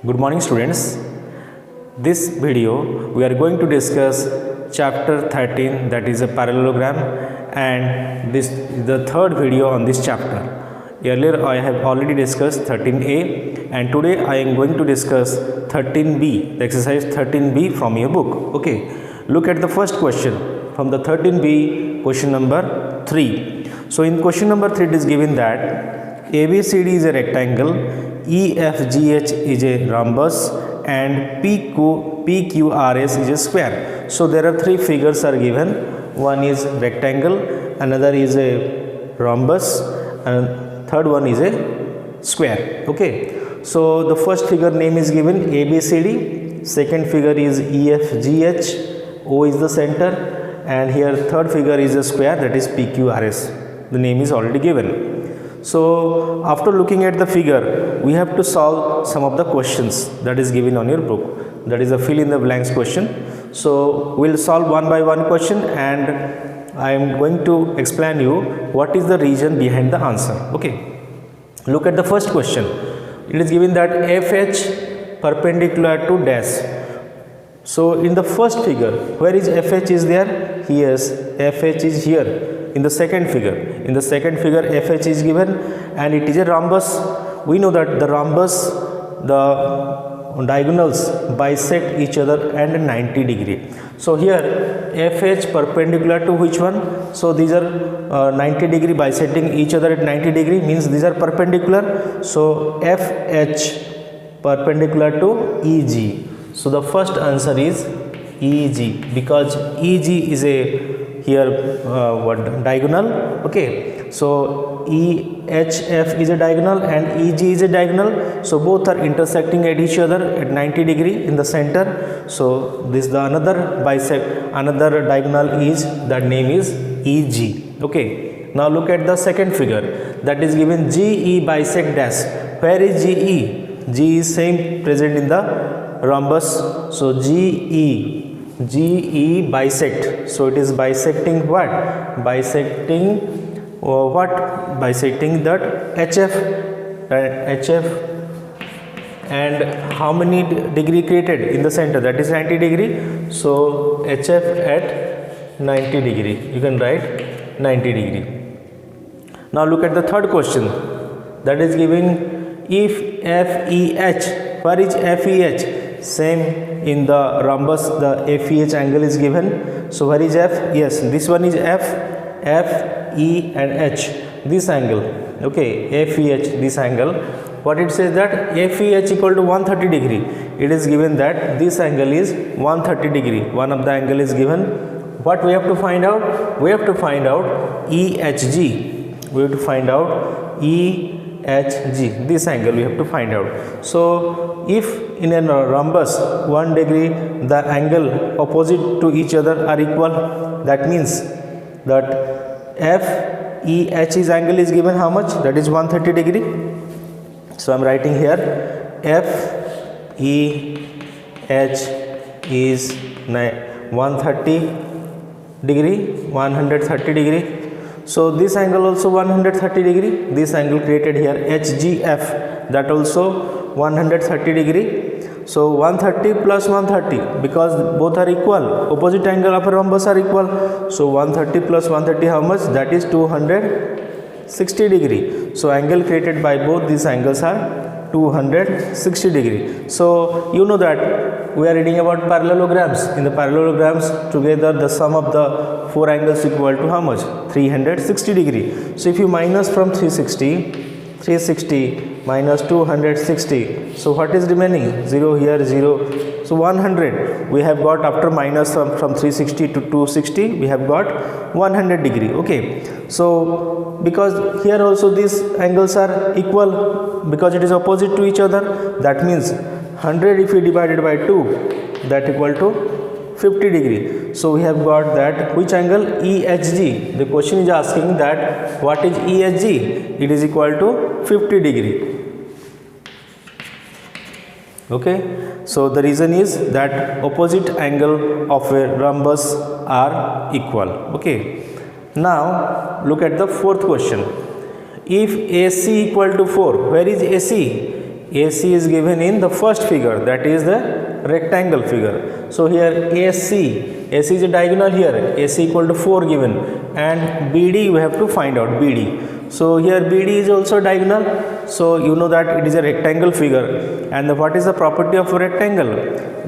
Good morning students. This video we are going to discuss chapter 13, that is a parallelogram, and this is the third video on this chapter. Earlier I have already discussed 13a and today I am going to discuss 13b, the exercise 13b from your book. Okay, look at the first question from the 13b, question number 3. So in question number 3 it is given that ABCD is a rectangle, EFGH is a rhombus and PQRS is a square. So there are three figures are given. One is rectangle, another is a rhombus, and third one is a square. Okay, so the first figure name is given ABCD, second figure is EFGH, O is the center, and here third figure is a square, that is PQRS. The name is already given. So after looking at the figure, we have to solve some of the questions that is given on your book, that is a fill in the blanks question. So we'll solve one by one question and I am going to explain you what is the reason behind the answer. Okay, look at the first question. It is given that FH perpendicular to dash. So in the first figure, where is FH is there? Yes, FH is here. In the second figure, FH is given and it is a rhombus. We know that the rhombus, the diagonals bisect each other at 90 degree. So here FH perpendicular to which one? So these are 90 degree bisecting each other at 90 degree, means these are perpendicular. So FH perpendicular to EG. So the first answer is EG, because EG is a diagonal. Okay, so EHF is a diagonal and EG is a diagonal, so both are intersecting at each other at 90 degree in the center. So this the another diagonal is, that name is EG. Okay, now look at the second figure, that is given GE bisect dash. Where is GE? G is same present in the rhombus. So GE bisect, so it is bisecting what? Bisecting bisecting that HF, and how many degree created in the center? That is 90 degree. So HF at 90 degree, you can write 90 degree. Now look at the third question, that is giving if FEH. Where is FEH? Same in the rhombus, the FEH angle is given. So where is F? Yes, this one is F, E and H, this angle. Okay, FEH, this angle. What it says that FEH equal to 130 degree. It is given that this angle is 130 degree. One of the angle is given. What we have to find out? We have to find out EHG. We have to find out EHG, this angle we have to find out. So if in a rhombus 1 degree the angle opposite to each other are equal, that means that FEH's angle is given how much? That is 130 degree. So I am writing here FEH is 130 degree. So this angle also 130 degree. This angle created here HGF, that also 130 degree. So 130 plus 130, because both are equal, opposite angle of a rhombus are equal. So 130 plus 130 how much? That is 260 degree. So angle created by both these angles are 260 degree. So you know that we are reading about parallelograms. In the parallelograms, together the sum of the four angles equal to how much? 360 degree. So if you minus from 360 minus 260, so what is remaining? 0 here, 0. So 100 we have got, after minus from 360 to 260 we have got 100 degree. Okay, so because here also these angles are equal, because it is opposite to each other, that means 100 if we divided by 2, that equal to 50 degree. So we have got that which angle? EHG. The question is asking that what is EHG? It is equal to 50 degree. Okay, so the reason is that opposite angle of a rhombus are equal. Okay, now look at the fourth question. If AC equal to 4, where is AC? AC is given in the first figure, that is the rectangle figure. So here AC is a diagonal here, AC equal to 4 given, and BD we have to find out BD. So here BD is also diagonal, so you know that it is a rectangle figure. And what is the property of a rectangle?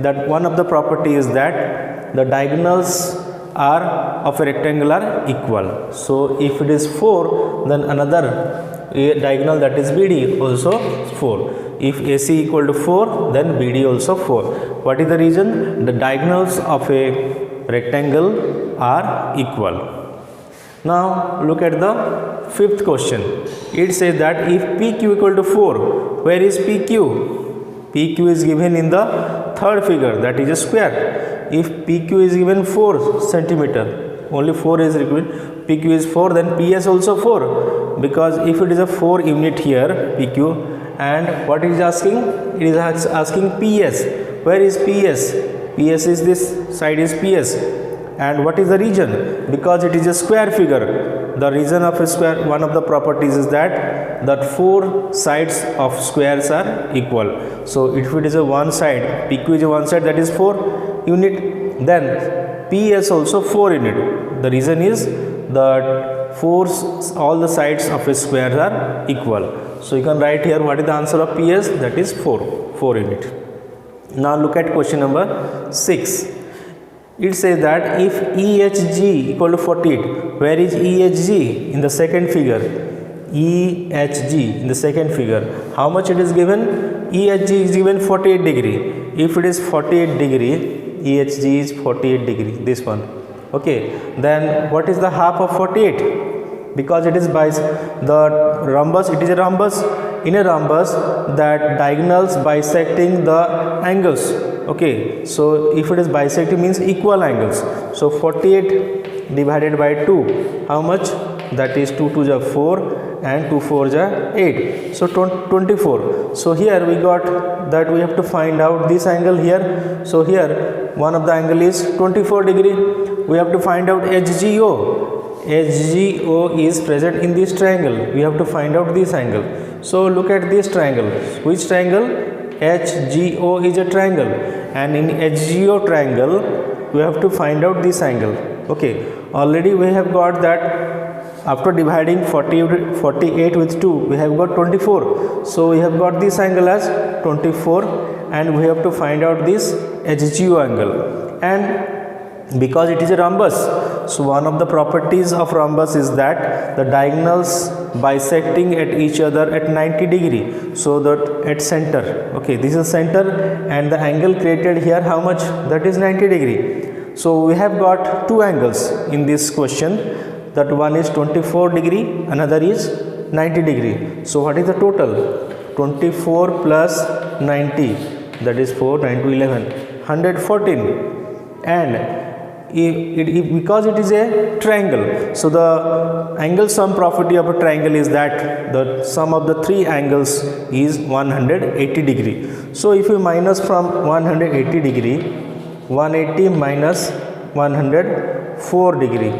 That one of the property is that the diagonals are of a rectangle are equal. So if it is 4, then another diagonal, that is BD, also 4. If AC equal to 4, then BD also 4. What is the reason? The diagonals of a rectangle are equal. Now look at the fifth question. It says that if PQ equal to 4, where is PQ? PQ is given in the third figure, that is a square. If PQ is given 4 centimeter, only 4 is required, PQ is 4, then PS also 4, because if it is a 4 unit here PQ, and what it is asking? It is asking PS. Where is PS? PS is this side is PS. And what is the region? Because it is a square figure. The region of a square, one of the properties is that 4 sides of squares are equal. So if it is a one side, PQ is a one side, that is 4 unit, then PS also 4 unit. The reason is that all the sides of a square are equal. So you can write here what is the answer of PS, that is 4 unit. Now look at question number 6. It says that if EHG equal to 48, where is EHG? In the second figure. EHG in the second figure. How much it is given? EHG is given 48 degree. If it is 48 degree, EHG is 48 degree, this one. Okay, then what is the half of 48? Because it is the rhombus, it is a rhombus. In a rhombus, that diagonals bisecting the angles. Okay, so if it is bisecting means equal angles. So 48 divided by 2, how much? That is 2 2 is 4 and 2 4 is 8. So 24. So here we got that we have to find out this angle here. So here one of the angle is 24 degree. We have to find out HGO. HGO is present in this triangle. We have to find out this angle. So look at this triangle. Which triangle? HGO is a triangle, and in HGO triangle we have to find out this angle. Okay, already we have got that after dividing 48 with 2, we have got 24. So we have got this angle as 24, and we have to find out this HGO angle. And because it is a rhombus, so one of the properties of rhombus is that the diagonals bisecting at each other at 90 degree. So that at center, okay, this is center, and the angle created here, how much? That is 90 degree. So we have got two angles in this question, that one is 24 degree, another is 90 degree. So what is the total? 24 plus 90, that is 4, 9 to 11, 114. And because it is a triangle, so the angle sum property of a triangle is that the sum of the three angles is 180 degree. So if you minus from 180 degree, 180 minus 104 degree,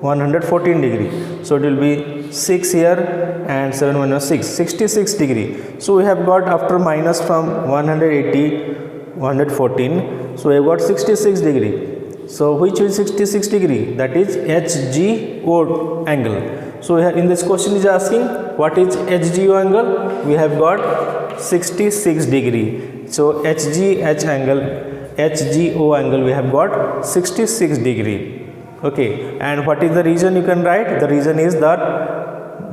114 degree. So it will be 6 here, and 7 minus 6, 66 degree. So we have got, after minus from 180, 114, so we have got 66 degree. So which is 66 degree? That is HGO angle. So here in this question is asking what is HGO angle? We have got 66 degree. So HGO angle we have got 66 degree. Okay, and what is the reason? You can write the reason is that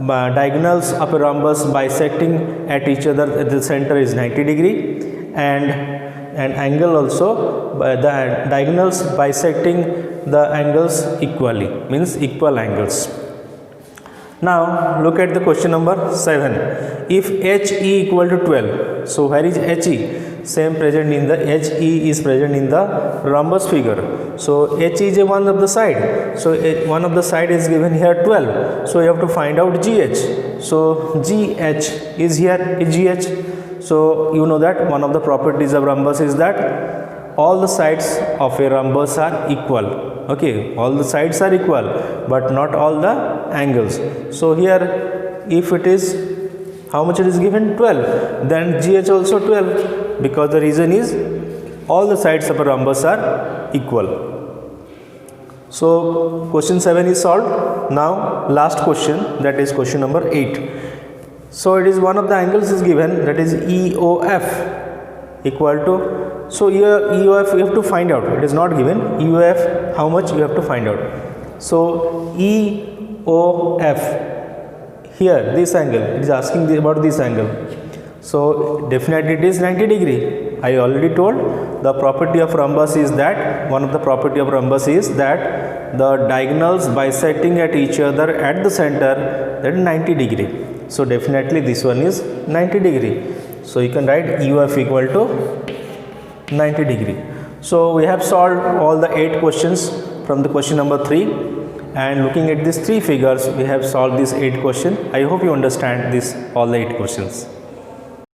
diagonals of a rhombus bisecting at each other at the center is 90 degree, and angle also, the diagonals bisecting the angles equally, means equal angles. Now look at the question number 7. If HE equal to 12, so where is HE? Same present in the HE is present in the rhombus figure. So HE is one of the side. So one of the side is given here 12. So you have to find out GH. So GH is here, GH. So you know that one of the properties of rhombus is that all the sides of a rhombus are equal. Okay, all the sides are equal, but not all the angles. So here if it is How much it is given? 12. Then GH also 12, because the reason is all the sides of a rhombus are equal. So question 7 is solved. Now last question, that is question number 8. So it is one of the angles is given, that is EOF equal to, so here EOF you have to find out, it is not given. EOF how much you have to find out. So EOF, here this angle, it is asking about this angle. So definitely it is 90 degree. I already told the property of rhombus is that, one of the property of rhombus is that the diagonals bisecting at each other at the center, that is 90 degree. So definitely this one is 90 degree. So you can write EOF equal to 90 degree. So we have solved all the 8 questions from the question number 3, and looking at these 3 figures we have solved these 8 questions. I hope you understand this all the 8 questions.